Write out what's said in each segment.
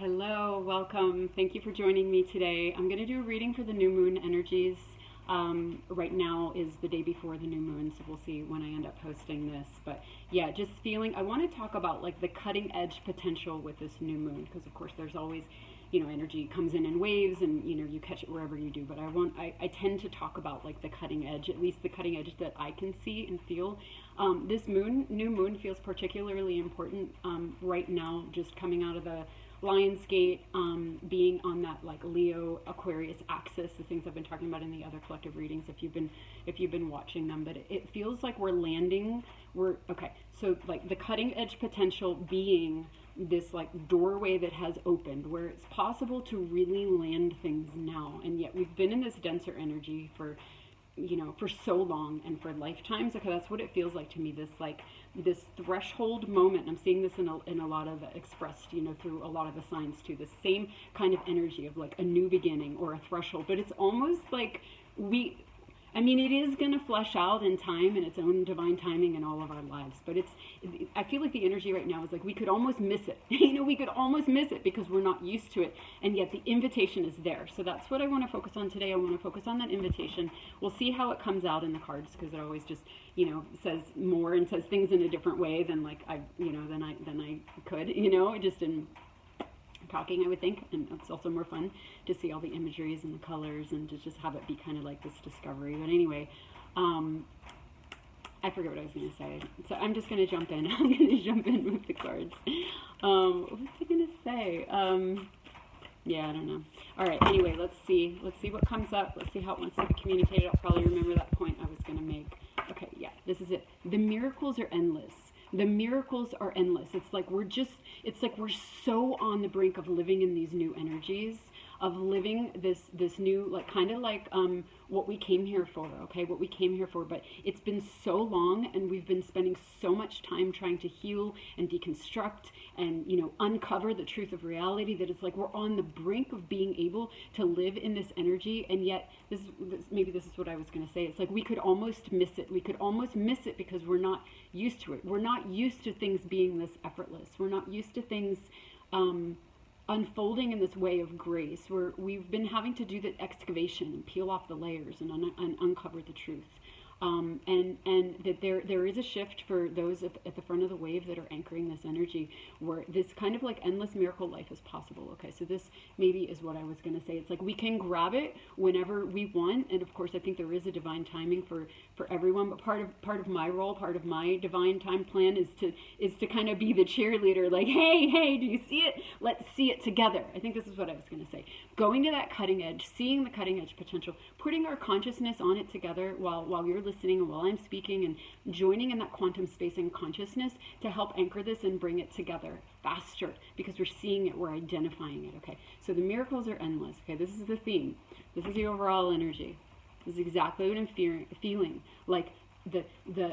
Hello, welcome. Thank you for joining me today. I'm going to do a reading for the new moon energies. Right now is the day before the new moon, so we'll see when I end up posting this. But yeah, just feeling, I want to talk about like the cutting edge potential with this new moon, because of course there's always, energy comes in waves and, you catch it wherever you do. But I tend to talk about like the cutting edge, at least the cutting edge that I can see and feel. This new moon feels particularly important right now, just coming out of the Lionsgate, being on that like Leo Aquarius axis, the things I've been talking about in the other collective readings if you've been watching them. But it feels like we're okay, so like the cutting edge potential being this like doorway that has opened where it's possible to really land things now. And yet we've been in this denser energy for so long and for lifetimes. Okay, that's what it feels like to me, this threshold moment. I'm seeing this in a lot of expressed, through a lot of the signs too, the same kind of energy of like a new beginning or a threshold. But it's almost like it is going to flesh out in time and its own divine timing in all of our lives. But I feel like the energy right now is like we could almost miss it. We could almost miss it because we're not used to it. And yet the invitation is there. So that's what I want to focus on today. I want to focus on that invitation. We'll see how it comes out in the cards, because it always just, says more and says things in a different way than like I could, just in talking, I would think. And it's also more fun to see all the imageries and the colors and to just have it be kind of like this discovery. But anyway, I forget what I was going to say, so I'm just going to jump in. I'm going to jump in with the cards. What was I going to say? Yeah, I don't know. All right, anyway, let's see what comes up. Let's see how it wants to be communicated. I'll probably remember that point I was going to make. Okay, yeah, this is it. The miracles are endless. The miracles are endless. It's like we're so on the brink of living in these new energies, of living this new, like kind of like what we came here for, okay? What we came here for. But it's been so long, and we've been spending so much time trying to heal and deconstruct and, uncover the truth of reality, that it's like we're on the brink of being able to live in this energy. And yet maybe this is what I was going to say. It's like we could almost miss it. We could almost miss it because we're not used to it. We're not used to things being this effortless. We're not used to things unfolding in this way of grace. We've been having to do the excavation and peel off the layers and uncover the truth. And that there is a shift for those at the front of the wave that are anchoring this energy, where this kind of like endless miracle life is possible. Okay, so this maybe is what I was going to say. It's like we can grab it whenever we want, and of course I think there is a divine timing for everyone. But part of my role, part of my divine time plan is to kind of be the cheerleader. Like, hey, do you see it? Let's see it together. I think this is what I was going to say. Going to that cutting edge, seeing the cutting edge potential, putting our consciousness on it together while you're listening and while I'm speaking, and joining in that quantum space and consciousness to help anchor this and bring it together faster, because we're seeing it, we're identifying it. Okay, so the miracles are endless. Okay, this is the theme. This is the overall energy. This is exactly what I'm feeling. Like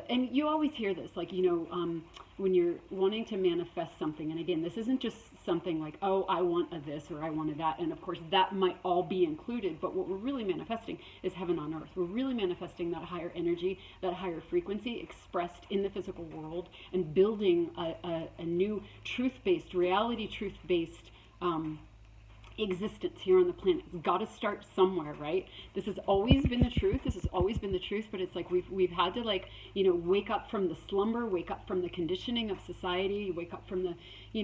and you always hear this, like, when you're wanting to manifest something. And again, this isn't just something like, oh, I want a this or I want a that. And of course that might all be included, but what we're really manifesting is heaven on earth. We're really manifesting that higher energy, that higher frequency expressed in the physical world, and building a new truth-based, reality truth-based existence here on the planet. It's got to start somewhere, right? This has always been the truth. But it's like we've had to, like, wake up from the slumber, wake up from the conditioning of society, wake up from the,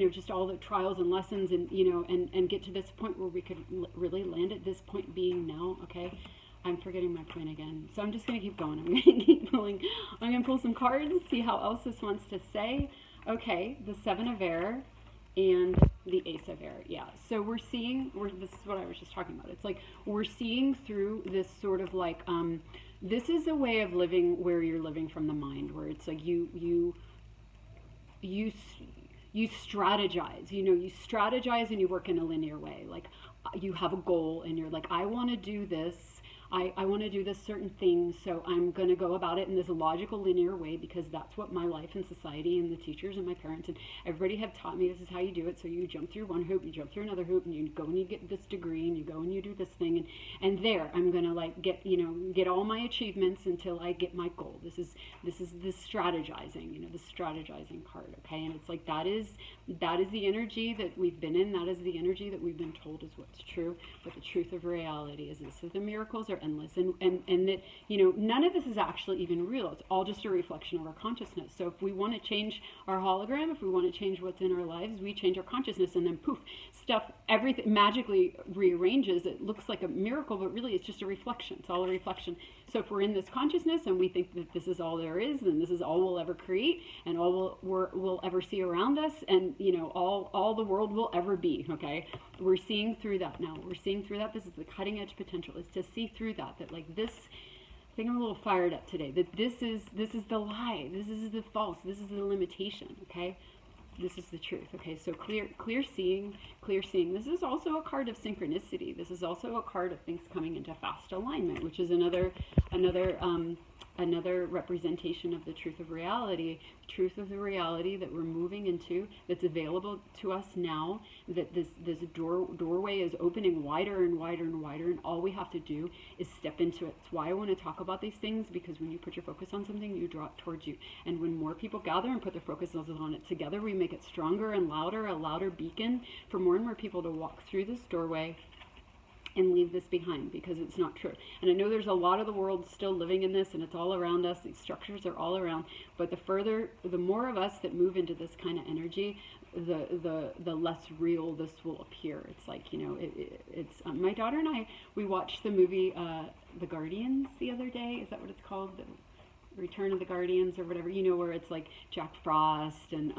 just all the trials and lessons, and and get to this point where we could really land at this point being now. Okay, I'm forgetting my point again, so I'm just going to keep going. I'm going to keep pulling. I'm going to pull some cards, see how else this wants to say. Okay, the Seven of Air and the Ace of Air. Yeah, so this is what I was just talking about. It's like we're seeing through this sort of like this is a way of living where you're living from the mind, where it's like you strategize. You strategize and you work in a linear way. Like you have a goal and you're like, I want to do this. I want to do this certain thing, so I'm going to go about it in this logical, linear way because that's what my life and society and the teachers and my parents and everybody have taught me. This is how you do it. So you jump through one hoop, you jump through another hoop, and you go and you get this degree, and you go and you do this thing, and there I'm going to like get all my achievements until I get my goal. This is this strategizing, the strategizing card, okay? And it's like that is the energy that we've been in. That is the energy that we've been told is what's true. But the truth of reality is this: that the miracles are endless, and that none of this is actually even real. It's all just a reflection of our consciousness. So if we want to change our hologram, if we want to change what's in our lives, we change our consciousness, and then poof, everything magically rearranges. It looks like a miracle, but really it's just a reflection. It's all a reflection. So if we're in this consciousness and we think that this is all there is, then this is all we'll ever create, and all we'll ever see around us, and all the world will ever be. Okay, we're seeing through that now. We're seeing through that. This is the cutting edge potential. Is to see through that. That like this. I think I'm a little fired up today. That this is the lie. This is the false. This is the limitation. Okay. This is the truth. Okay, so clear seeing. This is also a card of synchronicity. This is also a card of things coming into fast alignment, which is another representation of the truth of reality. Truth of the reality that we're moving into, that's available to us now. That this doorway is opening wider and wider and wider, and all we have to do is step into it. That's why I want to talk about these things, because when you put your focus on something, you draw it towards you. And when more people gather and put their focus on it together, we make it stronger and louder, a louder beacon for more and more people to walk through this doorway and leave this behind, because it's not true. And I know there's a lot of the world still living in this, and it's all around us. These structures are all around. But the more of us that move into this kind of energy, the less real this will appear. It's like, it's my daughter and I, we watched the movie The Guardians the other day. Is that what it's called? The Return of the Guardians or whatever, where it's like Jack Frost, and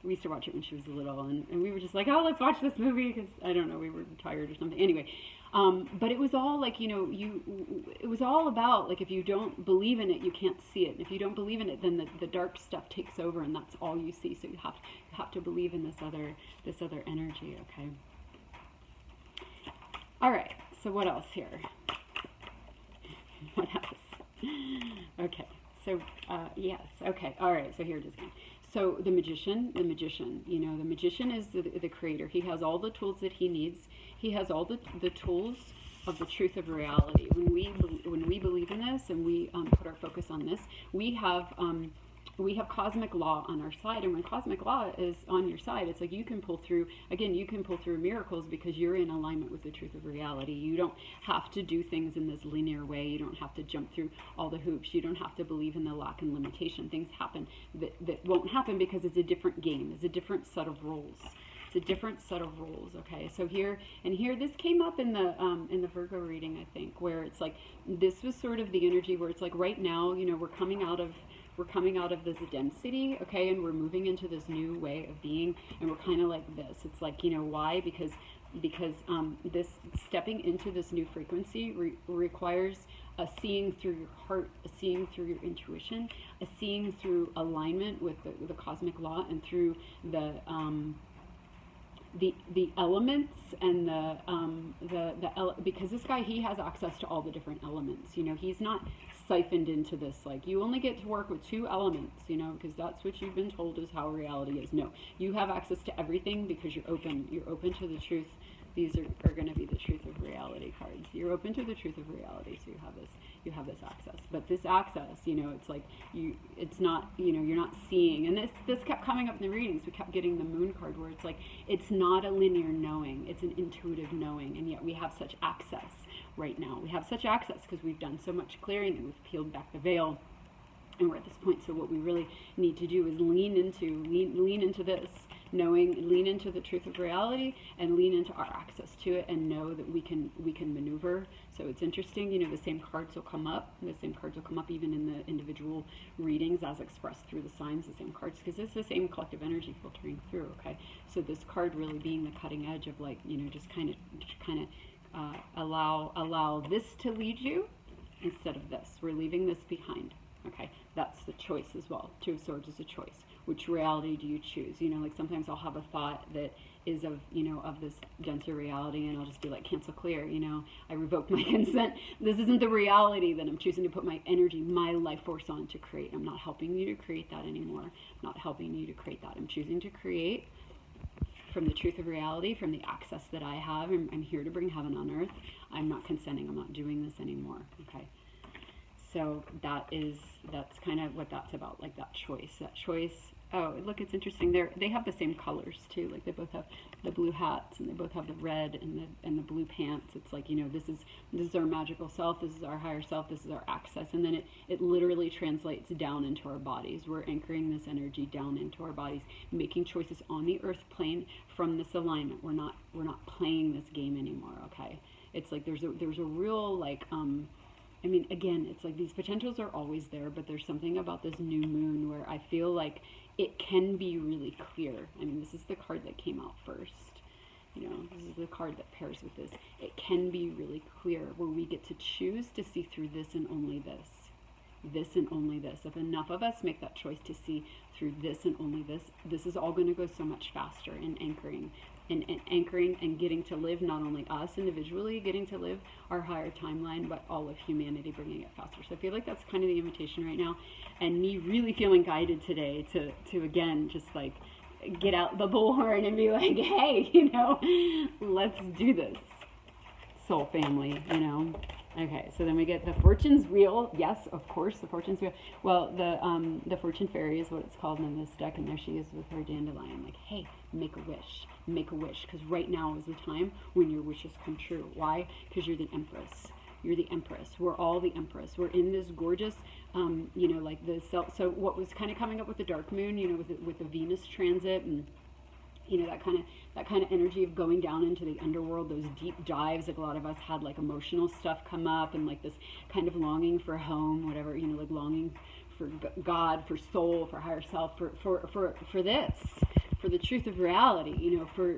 we used to watch it when she was little, and we were just like, oh, let's watch this movie, because I don't know, we were tired or something. Anyway, but it was all like, it was all about like, if you don't believe in it, you can't see it. And if you don't believe in it, then the dark stuff takes over, and that's all you see. So you have to believe in this other energy. Okay. All right. So what else here? What else? Okay. So yes. Okay. All right. So here it is again. So the magician, the magician is the creator. He has all the tools that he needs. He has all the tools of the truth of reality. When we believe in this, and we put our focus on this, we have cosmic law on our side. And when cosmic law is on your side, it's like you can pull through miracles, because you're in alignment with the truth of reality. You don't have to do things in this linear way. You don't have to jump through all the hoops. You don't have to believe in the lack and limitation. Things happen that won't happen because it's a different game. It's a different set of rules. It's a different set of rules. Okay, so here, this came up in the Virgo reading, I think, where it's like, this was sort of the energy where it's like, right now, we're coming out of this density, okay, and we're moving into this new way of being, and we're kind of like this. It's like, why? Because this stepping into this new frequency requires a seeing through your heart, a seeing through your intuition, a seeing through alignment with the cosmic law, and through the elements, and because this guy, he has access to all the different elements. He's not siphoned into this, like, you only get to work with 2 elements, because that's what you've been told is how reality is. No, you have access to everything, because you're open to the truth. These are going to be the truth of reality cards. You're open to the truth of reality, so you have this access. But this access, it's like it's not, you're not seeing. And this kept coming up in the readings. We kept getting the moon card, where it's like, it's not a linear knowing, it's an intuitive knowing, and yet we have such access right now. We have such access because we've done so much clearing, and we've peeled back the veil, and we're at this point. So what we really need to do is lean into this knowing, lean into the truth of reality, and lean into our access to it, and know that we can maneuver. So it's interesting, the same cards will come up. The same cards will come up even in the individual readings as expressed through the signs, the same cards, because it's the same collective energy filtering through, okay? So this card really being the cutting edge of, like, just kind of allow this to lead you instead of this. We're leaving this behind, okay? That's the choice as well. 2 of Swords is a choice. Which reality do you choose? Like, sometimes I'll have a thought that is of, of this denser reality, and I'll just be like, cancel, clear, I revoke my consent. This isn't the reality that I'm choosing to put my energy, my life force on to create. I'm not helping you to create that anymore. I'm not helping you to create that. I'm choosing to create from the truth of reality, from the access that I have. I'm here to bring heaven on earth. I'm not consenting. I'm not doing this anymore. Okay. So that's kind of what that's about, like that choice. Oh, look, it's interesting. They have the same colors too. Like they both have the blue hats, and they both have the red and the blue pants. It's like, this is our magical self. This is our higher self. This is our access. And then it literally translates down into our bodies. We're anchoring this energy down into our bodies, making choices on the earth plane from this alignment. We're not playing this game anymore. Okay. It's like there's a real like again, it's like these potentials are always there, but there's something about this new moon where I feel like it can be really clear. This is the card that came out first. This is the card that pairs with this. It can be really clear where we get to choose to see through this and only this. This and only this. If enough of us make that choice to see through this and only this, this is all going to go so much faster in anchoring. And anchoring and getting to live, not only us individually getting to live our higher timeline, but all of humanity bringing it faster. So I feel like that's kind of the invitation right now, and me really feeling guided today to again, just like get out the bullhorn and be like, hey, let's do this, soul family, Okay, so then we get the Fortune's Wheel. Yes, of course, the Fortune's Wheel. Well, the Fortune Fairy is what it's called in this deck, and there she is with her dandelion. Like, hey, make a wish. Make a wish, because right now is the time when your wishes come true. Why? Because you're the Empress. You're the Empress. We're all the Empress. We're in this gorgeous, like the self. So what was kind of coming up with the dark moon, with the Venus transit and that kind of energy of going down into the underworld, those deep dives. Like a lot of us had like emotional stuff come up, and like this kind of longing for home, whatever, like longing for God, for soul, for higher self, for this, for the truth of reality, for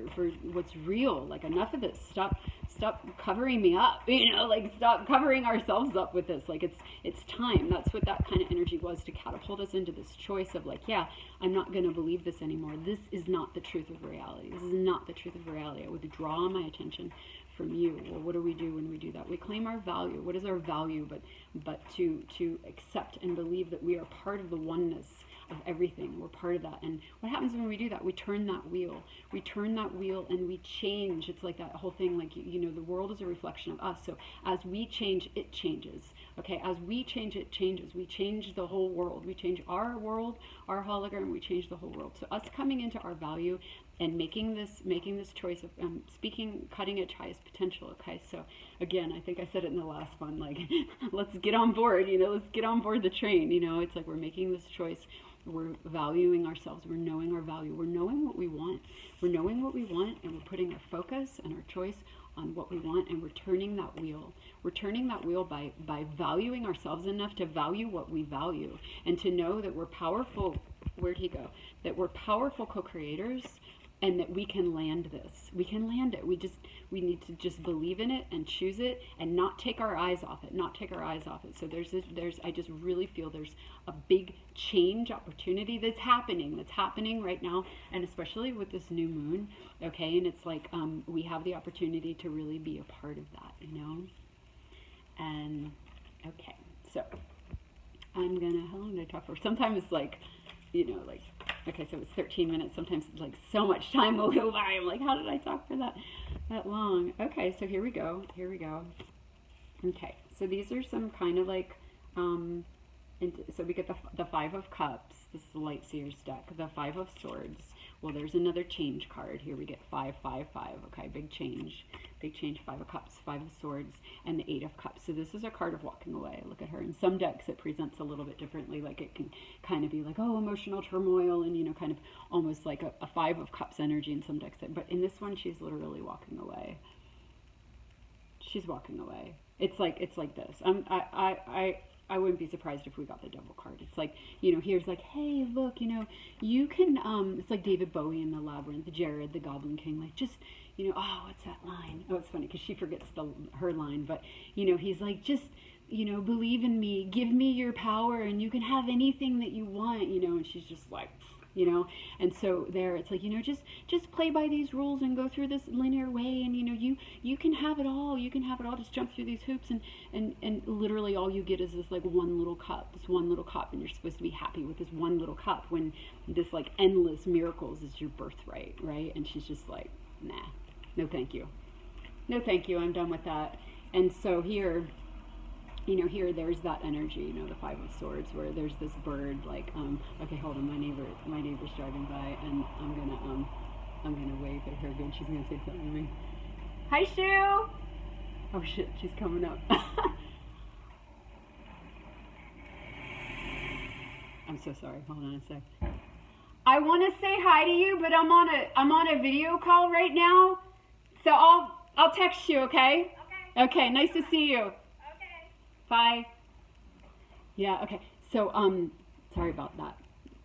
what's real. Like enough of this. Stop covering me up, like stop covering ourselves up with this. Like it's time. That's what that kind of energy was, to catapult us into this choice of like, yeah, I'm not going to believe this anymore. This is not the truth of reality. This is not the truth of reality. I would draw my attention from you. Well, what do we do when we do that? We claim our value. What is our value? But to accept and believe that we are part of the oneness of everything. We're part of that. And what happens when we do that? We turn that wheel. We turn that wheel and we change. It's like that whole thing, like, the world is a reflection of us. So as we change, it changes. Okay, as we change, it changes. We change the whole world. We change our world, our hologram, we change the whole world. So us coming into our value and making this choice of speaking cutting edge highest potential. Okay, so again, I think I said it in the last one, like, let's get on board, let's get on board the train. It's like we're making this choice. We're valuing ourselves. We're knowing our value. We're knowing what we want. We're knowing what we want, and we're putting our focus and our choice on what we want, and we're turning that wheel. We're turning that wheel by valuing ourselves enough to value what we value, and to know that we're powerful. Where'd he go? That we're powerful co-creators, and that we can land this. We can land it. We need to just believe in it and choose it, and not take our eyes off it. Not take our eyes off it. So I just really feel there's a big change opportunity that's happening right now, and especially with this new moon. Okay, and it's like we have the opportunity to really be a part of that, And okay, so how long did I talk for? Sometimes it's like, okay, so it's 13 minutes. Sometimes like so much time will go by. I'm like, how did I talk for that long? Okay, so here we go. Okay, so these are some kind of like, so we get the Five of Cups. This is the Light Seers deck. The Five of Swords. Well, there's another change card. Here we get 5, 5, 5. Okay, big change. Five of Cups, Five of Swords, and the Eight of Cups. So this is a card of walking away. Look at her. In some decks, it presents a little bit differently. Like it can kind of be like, oh, emotional turmoil, and kind of almost like a Five of Cups energy in some decks. But in this one, she's literally walking away. She's walking away. It's like this. I wouldn't be surprised if we got the Devil card. It's like, here's like, hey, look, you can, it's like David Bowie in The Labyrinth, Jared, the Goblin King, like, just, oh, what's that line? Oh, it's funny because she forgets her line, but, he's like, just, believe in me, give me your power, and you can have anything that you want, and she's just like, you know? And so there it's like, you know, just play by these rules and go through this linear way, and you know, you can have it all. You can have it all. Just jump through these hoops, and literally all you get is this like one little cup, and you're supposed to be happy with this one little cup when this like endless miracles is your birthright, right? And she's just like, nah, no thank you. No thank you, I'm done with that. And so here, you know, here there's that energy, you know, the Five of Swords, where there's this bird, like, okay, hold on, my neighbor's driving by, and I'm gonna wave at her again. She's gonna say something to me. Hi, Sue! Oh shit, she's coming up. I'm so sorry, hold on a sec. I want to say hi to you, but I'm on a video call right now, so I'll text you, okay? Okay. Okay, nice to see you. Okay. Bye. Yeah, okay. So, sorry about that.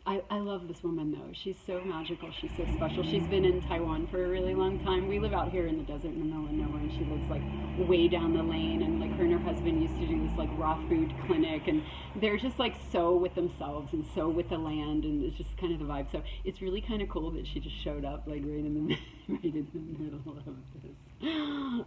I love this woman though. She's so magical. She's so special. She's been in Taiwan for a really long time. We live out here in the desert in the middle of nowhere, and she lives like way down the lane, and like her and her husband used to do this like raw food clinic, and they're just like so with themselves and so with the land, and it's just kind of the vibe. So it's really kind of cool that she just showed up like right in the middle of this.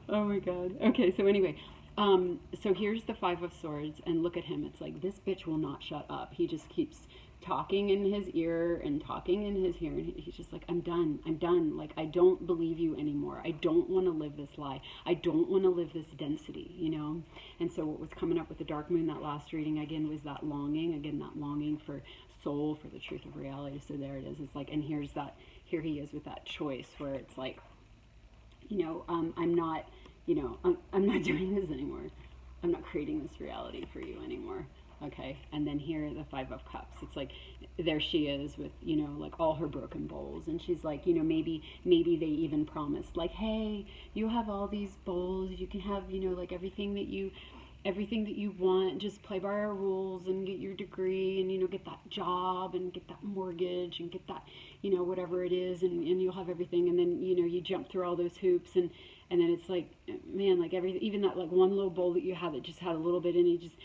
Oh my god. Okay, so anyway, so here's the Five of Swords, and look at him. It's like, this bitch will not shut up. He just keeps talking in his ear and talking in his ear, and he's just like, I'm done, like, I don't believe you anymore. I don't want to live this lie. I don't want to live this density, you know? And so what was coming up with the dark moon, that last reading, again, was that longing for soul, for the truth of reality. So there it is. It's like, and here he is with that choice where it's like, you know, I'm not doing this anymore. I'm not creating this reality for you anymore. Okay, and then here, the Five of Cups. It's like, there she is with, you know, like all her broken bowls, and she's like, you know, maybe they even promised, like, hey, you have all these bowls, you can have, you know, like everything that you want, just play by our rules and get your degree, and, you know, get that job and get that mortgage and get that, you know, whatever it is, and you'll have everything. And then, you know, you jump through all those hoops, and then it's like, man, like even that like one little bowl that you had that just had a little bit in it, just,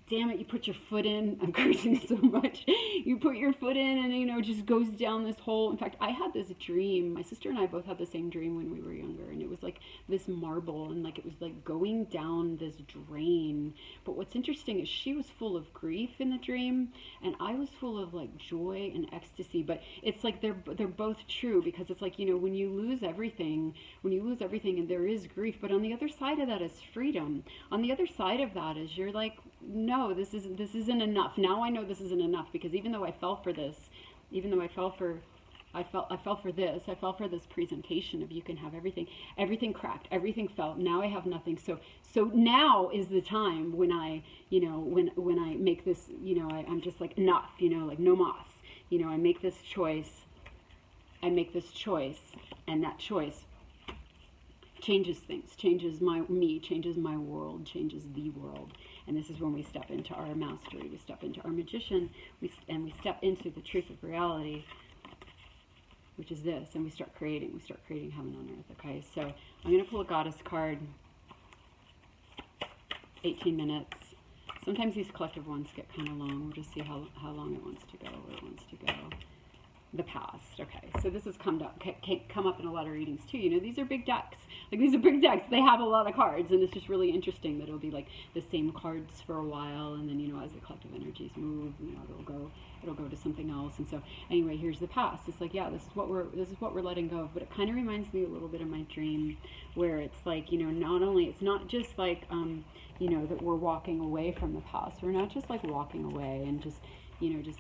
damn it, you put your foot in. I'm cursing so much. You put your foot in, and, you know, it just goes down this hole. In fact, I had this dream. My sister and I both had the same dream when we were younger, and it was like this marble, and like it was like going down this drain. But what's interesting is she was full of grief in the dream, and I was full of like joy and ecstasy. But it's like they're both true, because it's like, you know, when you lose everything, and there is grief, but on the other side of that is freedom. On the other side of that is you're like, no, this isn't enough. Now I know this isn't enough, because even though I fell for this, I fell for this presentation of you can have everything cracked, everything fell. Now I have nothing. So now is the time when I, you know, when I make this, you know, I'm just like, enough, you know, like no mas, you know, I make this choice, and that choice changes things, changes me, changes my world, changes the world. And this is when we step into our mastery, we step into our magician, we step into the truth of reality, which is this, and we start creating heaven on earth. Okay, so I'm going to pull a goddess card, 18 minutes. Sometimes these collective ones get kind of long. We'll just see how long it wants to go, where it wants to go. The past. Okay, so this has come up in a lot of readings too. You know, these are big decks. Like, these are big decks. They have a lot of cards, and it's just really interesting that it'll be like the same cards for a while, and then, you know, as the collective energies move, you know, it'll go to something else. And so anyway, here's the past. It's like, yeah, this is what we're letting go of. But it kind of reminds me a little bit of my dream, where it's like, you know, it's not just like you know, that we're walking away from the past. We're not just like walking away and just, you know, just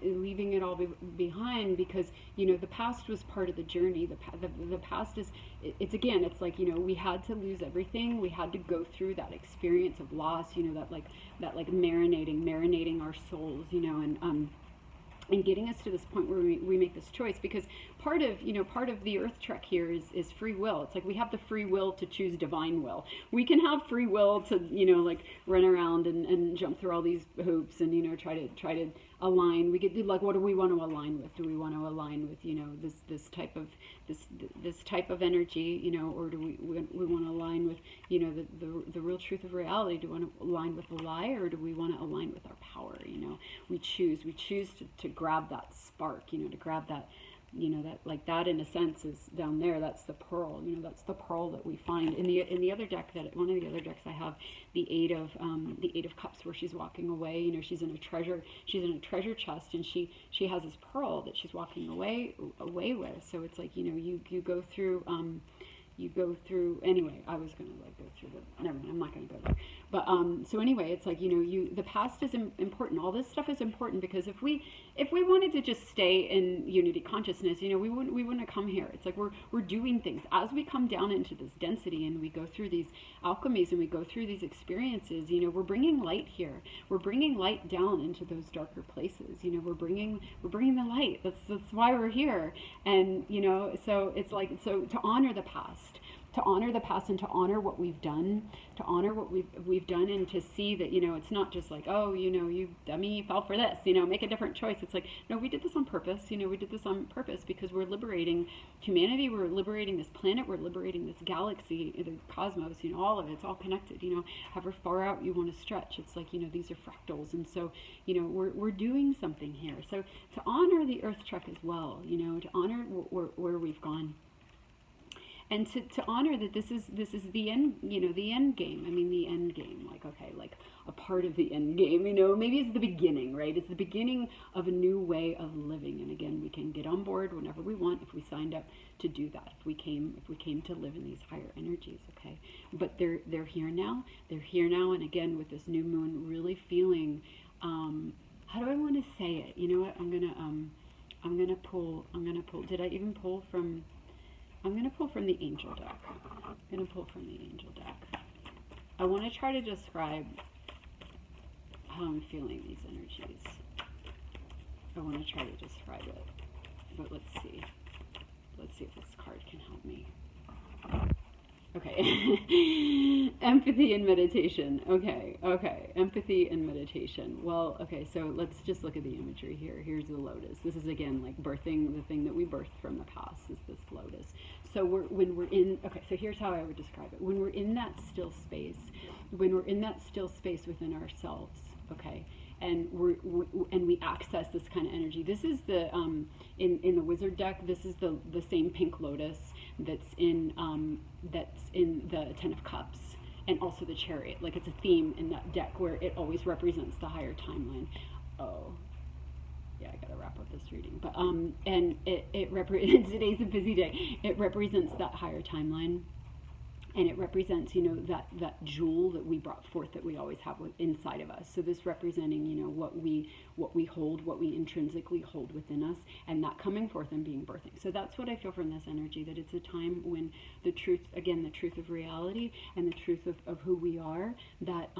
leaving it all behind, because, you know, the past was part of the journey. The past is, it's again, it's like, you know, we had to lose everything. We had to go through that experience of loss, you know, that like marinating our souls, you know, and getting us to this point where we make this choice. Because part of, part of the earth trek here is free will. It's like we have the free will to choose divine will. We can have free will to, like run around and jump through all these hoops and, try to align. We could do, like, what do we want to align with? Do we want to align with, this type of energy, or do we want to align with, the real truth of reality? Do we want to align with the lie, or do we want to align with our power? We choose to grab that spark, to grab that, that, like, that in a sense is down there. That's the pearl, that's the pearl that we find in the other deck, that one of the other decks I have, the eight of cups, where she's walking away. She's in a treasure chest, and she has this pearl that she's walking away with. So it's like, you go through, anyway, I was going to like go through never mind, I'm not going to go there. But, so anyway, it's like, the past is important. All this stuff is important, because if we wanted to just stay in unity consciousness, we wouldn't have come here. It's like, we're doing things as we come down into this density, and we go through these alchemies, and we go through these experiences, we're bringing light here. We're bringing light down into those darker places. We're bringing the light. That's why we're here. And, so it's like, so to honor the past, and to honor what we've done, and to see that, it's not just like, oh, you dummy, you fell for this, make a different choice. It's like, no, we did this on purpose. We did this on purpose because we're liberating humanity. We're liberating this planet. We're liberating this galaxy, the cosmos, all of it's all connected, however far out you want to stretch. It's like, these are fractals. And so, we're doing something here. So to honor the earth trek as well, to honor where we've gone. And to honor that this is the end, the end game. I mean, the end game, like, okay, like a part of the end game, maybe it's the beginning, right? It's the beginning of a new way of living. And again, we can get on board whenever we want if we signed up to do that. If we came to live in these higher energies, okay? But they're here now. They're here now. And again, with this new moon, really feeling, how do I want to say it? You know what? I'm gonna pull. Did I even pull from? I'm going to pull from the angel deck. I want to try to describe how I'm feeling these energies. I want to try to describe it. But let's see. Let's see if this card can help me. Okay. Empathy and meditation. Okay. Empathy and meditation. Well, okay, so let's just look at the imagery here. Here's the lotus. This is, again, like birthing the thing that we birthed from the past, is this lotus. So so here's how I would describe it. When we're in that still space, within ourselves, okay, and we access this kind of energy. This is the in the wizard deck. This is the same pink lotus that's in the Ten of Cups, and also the Chariot. Like, it's a theme in that deck where it always represents the higher timeline. Oh, yeah, I gotta wrap up this reading. But and it represents, today's a busy day. It represents that higher timeline. And it represents, that jewel that we brought forth, that we always have inside of us. So this representing, what we hold, what we intrinsically hold within us, and that coming forth and being birthing. So that's what I feel from this energy, that it's a time when the truth, again, the truth of reality and the truth of who we are, that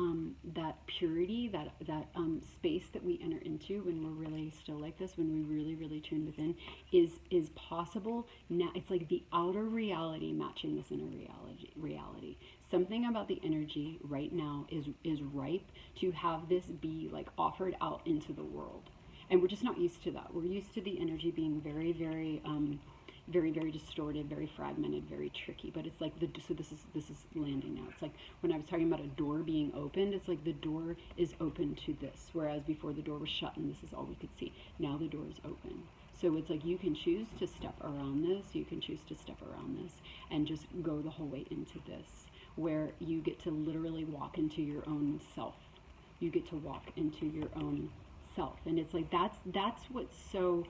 purity, that space that we enter into when we're really still like this, when we really, really tune within, is possible. Now it's like the outer reality matching this inner reality. Something about the energy right now is ripe to have this be like offered out into the world, and we're just not used to that. We're used to the energy being very, very very, very distorted, very fragmented, very tricky. But it's like so this is landing now. It's like when I was talking about a door being opened, it's like the door is open to this, whereas before the door was shut and this is all we could see. Now the door is open. So it's like you can choose to step around this, and just go the whole way into this, where you get to literally walk into your own self. You get to walk into your own self. And it's like that's what's so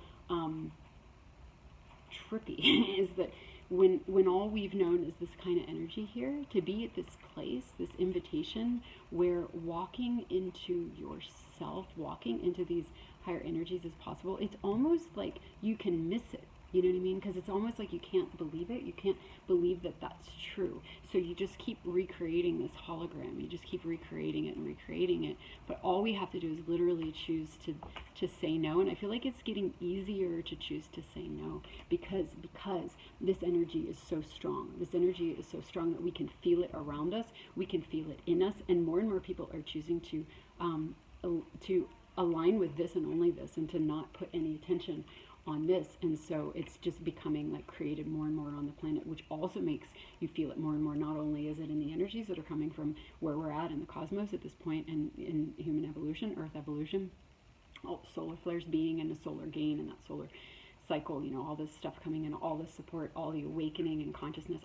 trippy is that when all we've known is this kind of energy here, to be at this place, this invitation where walking into yourself, walking into these higher energies is possible, it's almost like you can miss it. You know what I mean? Because it's almost like you can't believe it. You can't believe that that's true. So you just keep recreating this hologram. You just keep recreating it and recreating it. But all we have to do is literally choose to say no. And I feel like it's getting easier to choose to say no because this energy is so strong. This energy is so strong that we can feel it around us. We can feel it in us. And more people are choosing to align with this and only this, and to not put any attention on this. And so it's just becoming like created more and more on the planet, which also makes you feel it more and more. Not only is it in the energies that are coming from where we're at in the cosmos at this point, and in human evolution, earth evolution, all solar flares being in a solar gain and that solar cycle, you know, all this stuff coming in, all the support, all the awakening and consciousness,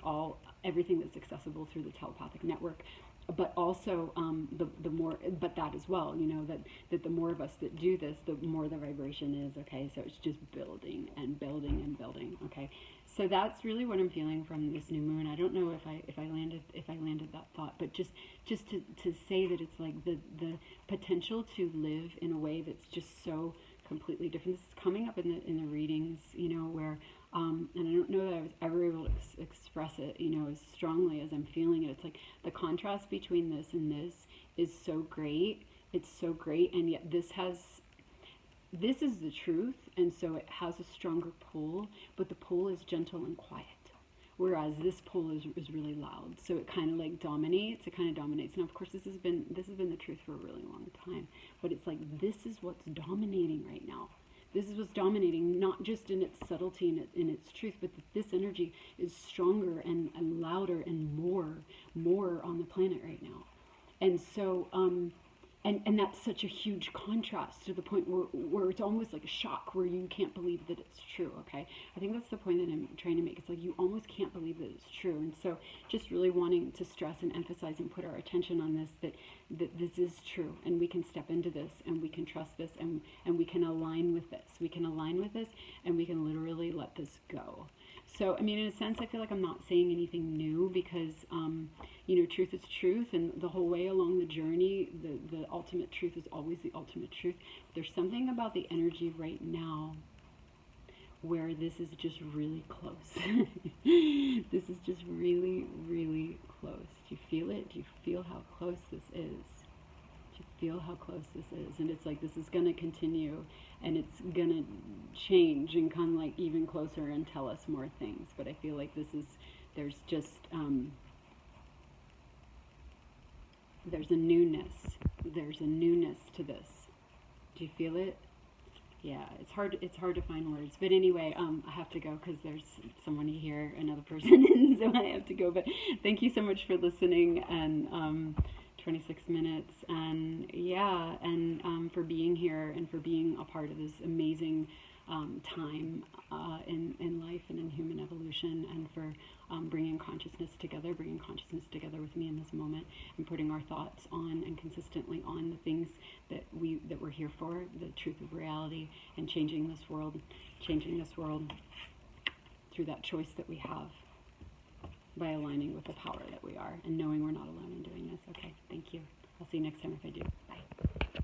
everything that's accessible through the telepathic network. But also the more, but that as well, you know, that the more of us that do this, the more the vibration is. Okay, so it's just building and building and building. Okay, so that's really what I'm feeling from this new moon. I don't know if I landed that thought, but just to say that it's like the potential to live in a way that's just so completely different. This is coming up in the readings, you know, where and I don't know that I was ever able to express it, you know, as strongly as I'm feeling it. It's like the contrast between this and this is so great. It's so great, and yet this is the truth, and so it has a stronger pull, but the pull is gentle and quiet. Whereas this pull is really loud, so it kind of like dominates. It kind of dominates. Now, of course, this has been the truth for a really long time, but it's like this is what's dominating right now. This is what's dominating, not just in its subtlety and in its truth, but that this energy is stronger and louder and more on the planet right now. And so, and that's such a huge contrast to the point where it's almost like a shock, where you can't believe that it's true. Okay, I think that's the point that I'm trying to make. It's like you almost can't believe that it's true. And so just really wanting to stress and emphasize and put our attention on this, that this is true, and we can step into this, and we can trust this, and we can align with this. We can align with this, and we can literally let this go. So, I mean, in a sense, I feel like I'm not saying anything new, because, you know, truth is truth, and the whole way along the journey, the ultimate truth is always the ultimate truth. There's something about the energy right now where this is just really close. This is just really, really close. Do you feel it? Do you feel how close this is? Do you feel how close this is? And it's like this is going to continue, and it's going to change and come like even closer and tell us more things. But I feel like there's just, there's a newness. There's a newness to this. Do you feel it? Yeah, it's hard to find words. But anyway, I have to go because there's someone here, another person, and so I have to go. But thank you so much for listening, and 26 minutes, and yeah, and for being here and for being a part of this amazing time in life and in human evolution, and for bringing consciousness together with me in this moment, and putting our thoughts on and consistently on the things that we're here for, the truth of reality, and changing this world through that choice that we have, by aligning with the power that we are and knowing we're not alone in doing this. Okay, thank you. I'll see you next time if I do.